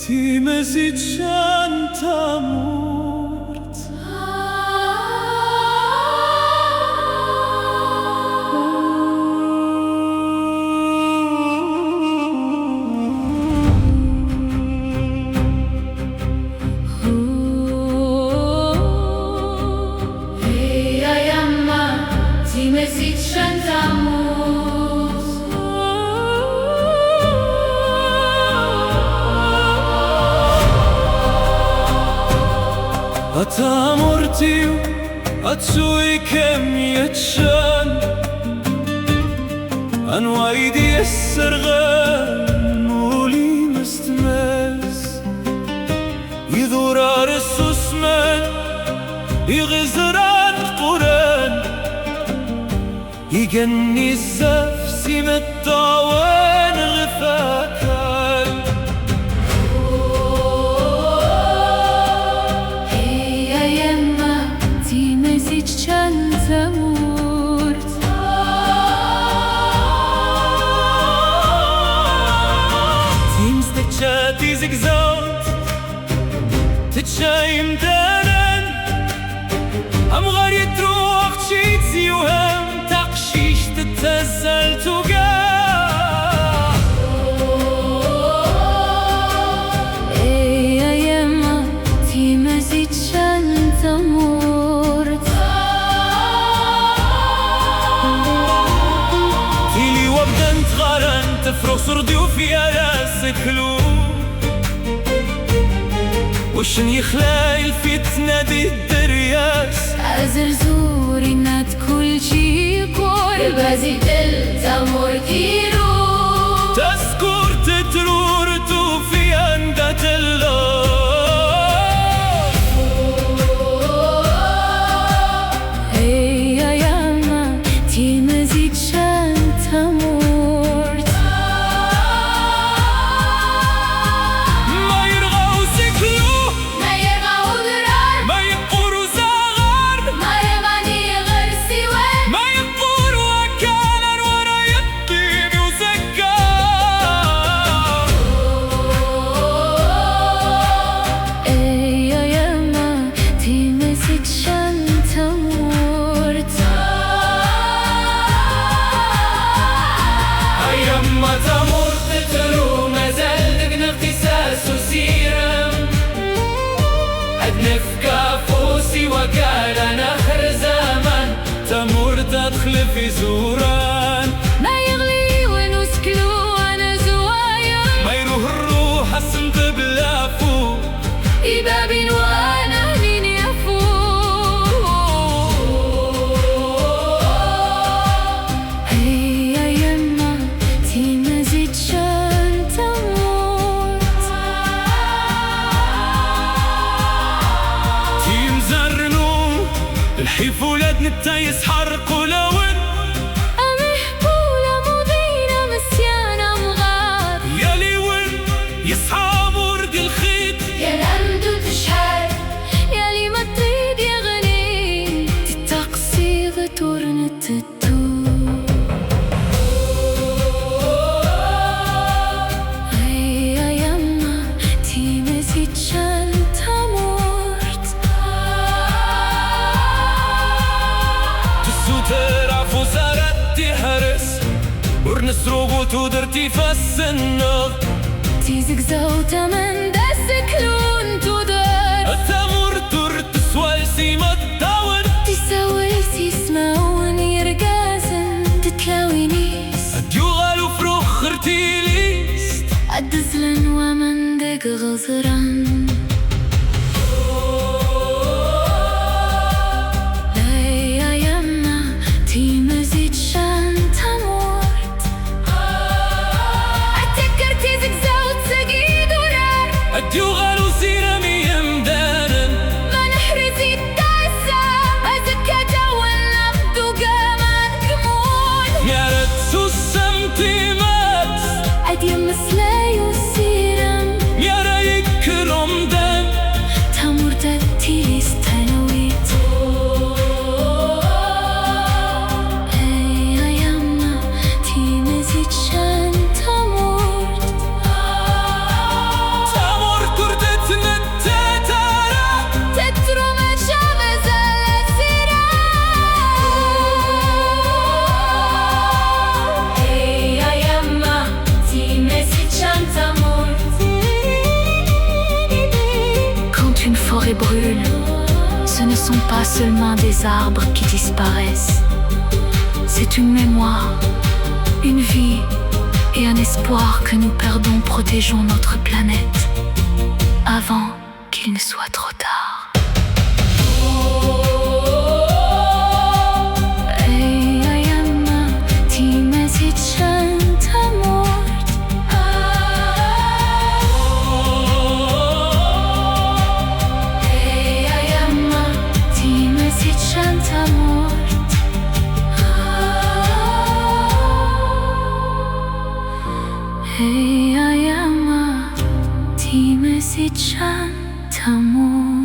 Time si canta mort. Eia jamma, time si canta mort. אתה מורתיו, עצוי כמייצ'ן אנו עידי السرغان مولي مستمس يذور الرسوس من يغزران قران يجني الزف سيمة الطوان غفاكان تيزك زوت تتشايم دانان أم غاري تروح تشيت زيوهم تقشيش تتزل توقع إيا يما تيما زيت شان تمورت تيلي وابدا نتغارن تفرغ صرديو فيها راسك كلو وشن يخلى الفتنة دي الدرياس أزرزوري نات كل شي كور بازي دل تمور كيرو تذكر تترور توفي عند الله هيا ياما تيما زيد شان تمورت ما يرغو سكلو ما يرغو درار ما يقورو زغار ما يماني غير سوان ما يقورو أكالر ورا يطيب وزكار إيا ياما تيما زيد شان تمورت أيام ما تمر تترو مازال دقنا اغتساس وسيرم أدنف كافوسي وكان آخر زمان تمر تدخل في زوران ما يغلي ونسكلو أنا زوايا ما يروح الروح الصمت بلافو إبابين وأنا لين يفو هيا يما تيما زيد شان تموت تيم زرنو الحيف ولاد نتايس حرقوا لون أمحبولة مضينة مسيانة مغار يا ليون يصحاب ورد الخيط يا الأمدو تشحال يا لي ما تريد يا غني تتقصيغ تورنت هيا يما تيما زيد شان تمورت تعرفوا سردتي حرس ورنس روبوت ودرتي فالسنة تيزك زوتا من داسك لون تودر التمر ترت سوالسي ما تدور تساوي سيسماون يرقازن تتلاوينيس أديو غالو فروخ خرتيليست أدزلن ومن دق غزران لا يا يما تيما زيد شان تمورت أتكر تيزك زوت سقي دورار أديو غالو سيرامي يمدانن ما نحرزي التاسع أزكى جو النبض وقامان كمون يا رتسو السمتي مات أدي مسلاي وسيرم يا رايك رمضان sont pas seulement des arbres qui disparaissent. C'est une mémoire, une vie et un espoir que nous perdons. Protégeons notre planète avant qu'il ne soit trop tard. Hey, ayama, ti me si chan tamor.